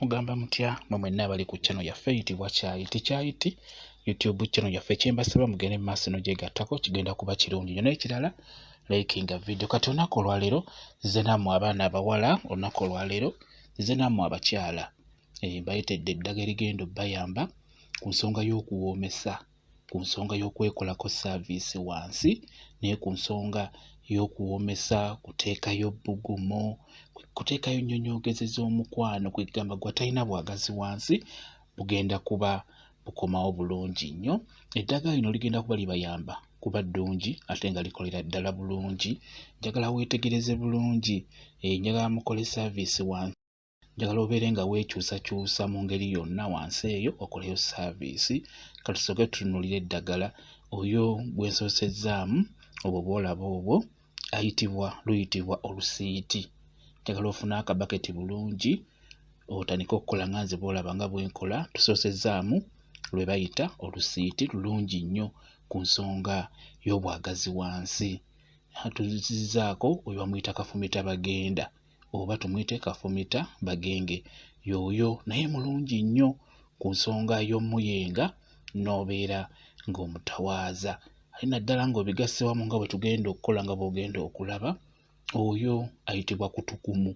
Mugamba mutya mmwe mwenna abali ku channel yaffe eyitibwa Kyayiti YouTube channel yaffe kyembasaba mugende maaso n'ogyegattako kigenda kuba kirungi nnyo n'ekirala likinga video kati olunaku olwaleero nze nammwe abaana abawala olunaku olwaleero nze nammwe abakyala bayitedde eddagala erigenda obbayamba ku nsonga y'okuwoomesa ku nsonga y'okwekolako service wansi naye ku nsonga y'okuwoomesa kuteekayo bbugumu kuteekayo nnyonyoogezi z'omukwano kwegamba gwe talina bwagazi wansi bugenda kuba bukomawo bulungi nnyo. Eddagala lino ligenda kuba libayamba kuba ddungi ate nga likolera ddala bulungi. Njagala weetegereze bulungi njagala mukole service wansi njagala obeere nga weekyusakyusa mu ngeri yonna wansi eyo okoleyo service. Katusooke tutunuulire eddagala oyo gwe nsosezzaamu obwo bw'olaba obwo luyitibwa olusiiti. Njagala ofune akabaketi bulungi otandike okukola nga nze bw'olaba nga bwe nkola tusosezzaamu lwe bayita olusiiti lulungi nnyo ku nsonga y'obwagazi wansi. Tuzizzaako oyo bamuyita kafumita bagenda oba tumuyite kafumita bagenge y'oyo naye mulungi nnyo ku nsonga y'omuyenga n'obeera ng'omutawaaza ate naddala ng'obigasse wamu nga bwe tugenda okukola nga bw'ogenda okulaba oyo ayitibwa kutukumu.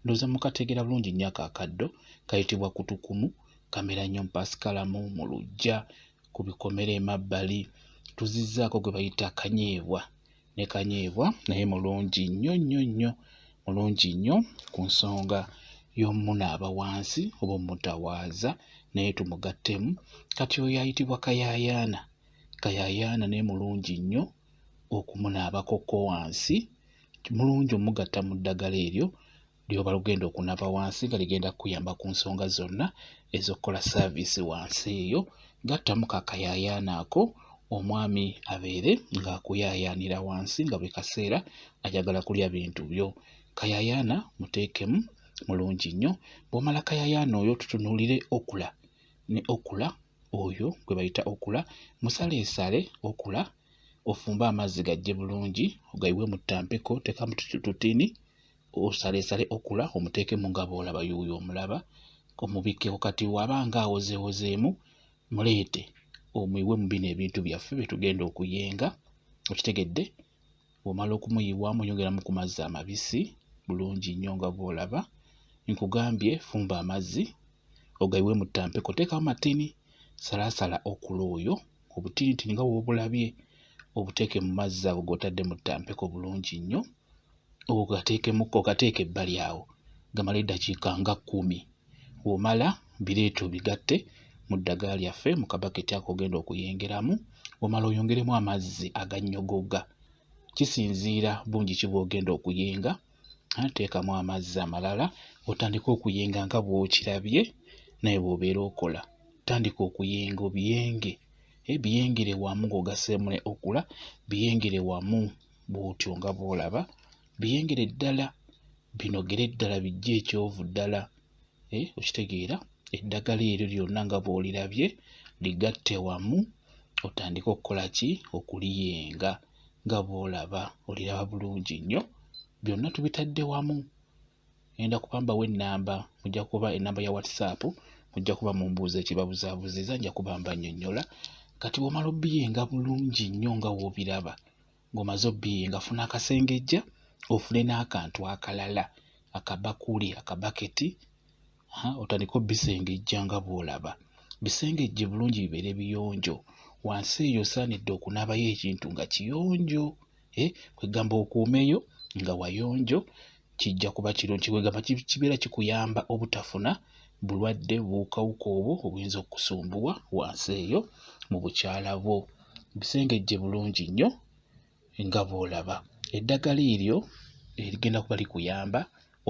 Ndowooza mukategeera bulungi nnyo akakaddo kayitibwa kutukumu kamera nnyo mpasikalamu mu luggya ku bikomera emabbali tuzizzaako gwe bayita kanyeebwa ne kanyeebwa naye mulungi nnyo nnyo nnyo mulungi nnyo ku nsonga y'omunaaba wansi oba omutawaaza naye tumugattemu. Kati oyo ayitibwa kayaayaana naye mulungi nnyo okumunaabakoko wansi mulungi omugatta mu ddagala eryo lyoba lugenda okunaaba wansi nga ligenda kukuyamba ku nsonga zonna ez'okukola service wansi eyo. Gattamu kakayaayaana ako omwami abeere ng'akuyaayaanira wansi nga buli kaseera ayagala kulya bintu byo. Kayaayaana muteekemu mulungi nnyo. Bw'omala kayaayaana oyo tutunuulire okula ne okula oyo gwe bayita okula musaleesale okula ofumbe amazzi gajje bulungi ogayiwe mu ttampeko teekamu tutini osaleesale okula omuteekemu nga bw'olaba yuuyo omulaba omubikkeko kati waba nga awozeewozeemu muleete omuyiwe mu bino ebintu byaffe bye tugenda okuyenga okitegedde. Bw'omala okumuyiwamu oyongeramu ku mazzi amabisi bulungi nnyo nga bw'olaba nkugambye fumba amazzi ogayiwe mu ttampeko teekamu matini salaasala okula oyo obutinitini nga bw'obulabye obuteeke mu mazzi ago g'otadde mu ttampeko bulungi nnyo ogateeke ebbali awo gamala eddakiika nga 10. Bw'omala bireete obigatte mu ddagala lyaffe mu kabaketi ako ogenda okuyengeramu. Bw'omala oyongeremu amazzi agannyogoga kisinziira bungi ki bw'ogenda okuyenga. Teekamu amazzi amalala otandike okuyenga nga bw'okirabye naye bw'obeera okola tandika okuyenga obiyenge biyengere wamu ng'ogasseemu ne okula biyengere wamu bw'otyo nga bw'olaba biyengere ddala binogere ddala bijje ekyovu ddala okitegeera. Eddagala eryo lyonna nga bw'olirabye ligatte wamu otandike okukola ki okuliyenga nga bw'olaba oliraba bulungi nnyo byonna tubitadde wamu. Ngenda kubampawo ennamba mujja kuba ennamba ya WhatsApp mujja kuba mumbuuza ekibabuzaabuziza nja kuba mbannyonnyola. Kati bw'omala obbiyenga bulungi nnyo nga bw'obiraba ng'omaze obbiyenga funa akasengejja ofune n'akantu akalala akabakuli akabaketi otandike obbisengejja nga bw'olaba bisengejje bulungi bibeere biyonjo. Wansi eyo osaanidde okunaabayo ekintu nga kiyonjo kwegamba okuumeyo nga wayonjo kijja kuba kirungi kwegamba kibeera kikuyamba obutafuna bulwadde buwukawuka obwo obuyinza okukusumbuwa wansi eyo mu bukyala bwo. Bisengejje bulungi nnyo nga bw'olaba. Eddagala eryo erigenda kuba likuyamba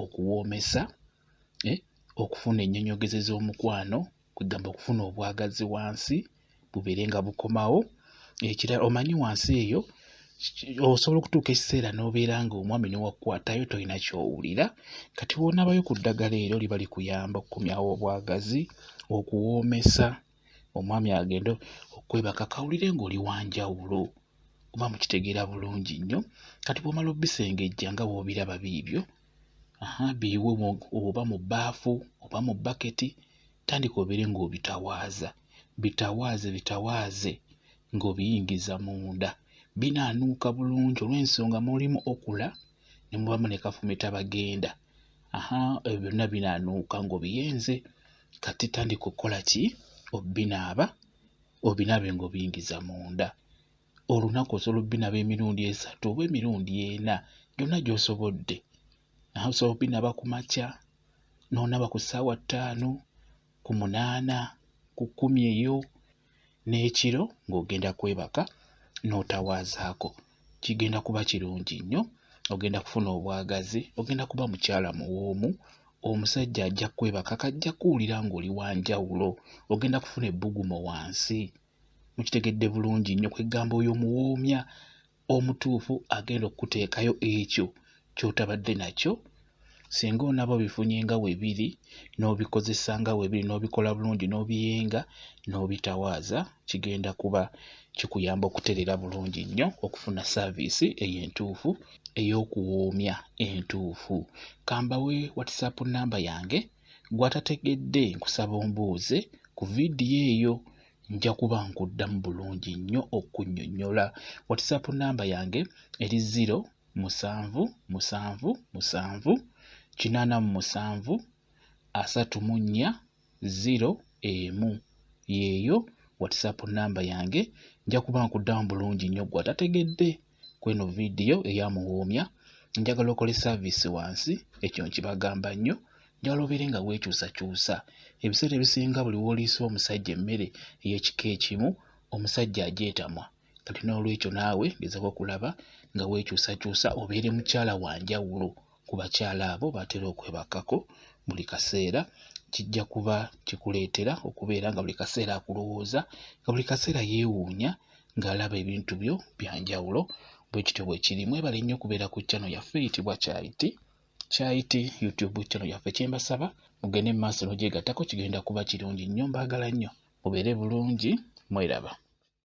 okuwoomesa okufuna ennyonyoogezi z'omukwano kwegamba okufuna obwagazi wansi bubeere nga bukomawo. Ekirala omanyi wansi eyo osobola okutuuka ekiseera n'obeera ng'omwami ne wakukwatayo tolina ky'owulira. Kati bw'onaabayo ku ddagala eryo liba likuyamba okukomyawo obwagazi okuwoomesa omwami agenda okwebaka kawulire ng'oli wanjawulo oba mukitegeera bulungi nnyo. Kati bw'omala obbisengejja nga bw'obiraba biibyo biyiwe oba mu bbaafu oba mu bbaketi, tandika obeere ng'obitawaaza, bitawaaze ng'obiyingiza munda. Binaanuuka bulungi olw'ensonga mulimu okula ne mubamu ne kafumitabagenda. Ebyo byonna binaanuuka ng'obiyenze. Kati tandika okukola ki? Obinaabe ng'obiyingiza munda. Olunaku osobola obbinaaba emirundi 3 oba emirundi 4 gyonna gy'osobodde. Osobola obbinaaba ku makya, n'onaaba ku ssaawa 5, ku 8, ku 10 eyo, n'ekiro ng'ogenda kwebaka n'otawaazaako. Kigenda kuba kirungi nnyo, ogenda kufuna obwagazi, ogenda kuba mukyala muwoomu, omusajja ajja kwebaka kajja kuwulira ng'oli wa njawulo, ogenda kufuna ebbugumo wansi. Mukitegedde bulungi nnyo kwegamba oyo muwoomya omutuufu agenda okuteekayo ekyo ky'otabadde nakyo. Singa onaaba obifunye nga weebiri, n'obikozesa nga weebiri, n'obikola bulungi, n'obiyenga, n'obitawaaza, kigenda kuba kikuyamba okutereera bulungi nnyo okufuna saaviisi entuufu ey'okuwoomya entuufu. Kambawe WhatsApp nnamba yange, gw'atategedde nkusaba ombuuze ku viidiyo eyo, nja kuba nkuddamu bulungi nnyo okunnyonnyola. WhatsApp nnamba yange eri 077873401. Yeeyo WhatsApp nnamba yange, nja kuba nkuddamu bulungi nnyo gw'atategedde kweno viidiyo eyamuwoomya. Njagala okole saaviisi wansi, ekyo nkibagamba nnyo. Njagala obeere nga weekyusakyusa. Ebiseera ebisinga buli w'oliisa omusajja emmere ey'ekika ekimu, omusajja agyetamwa. Kati n'olwekyo naawe gezaako okulaba nga weekyusakyusa obeere mukyala wa njawulo ku bakyala abo batera okwebakako buli kaseera. Kijja kuba kikuleetera okubeera nga buli kaseera akulowooza, nga buli kaseera yeewuunya ng'alaba ebintu byo bya njawulo. Bwe kityo bwe kiri. Mwebale nnyo okubeera ku channel yaffe eyitibwa Kyayiti YouTube channel yaffe. Kye mbasaba mugende mu maaso n'ogyegattako, kigenda kuba kirungi nnyo. Mbaagala nnyo, mubeere bulungi, mweraba.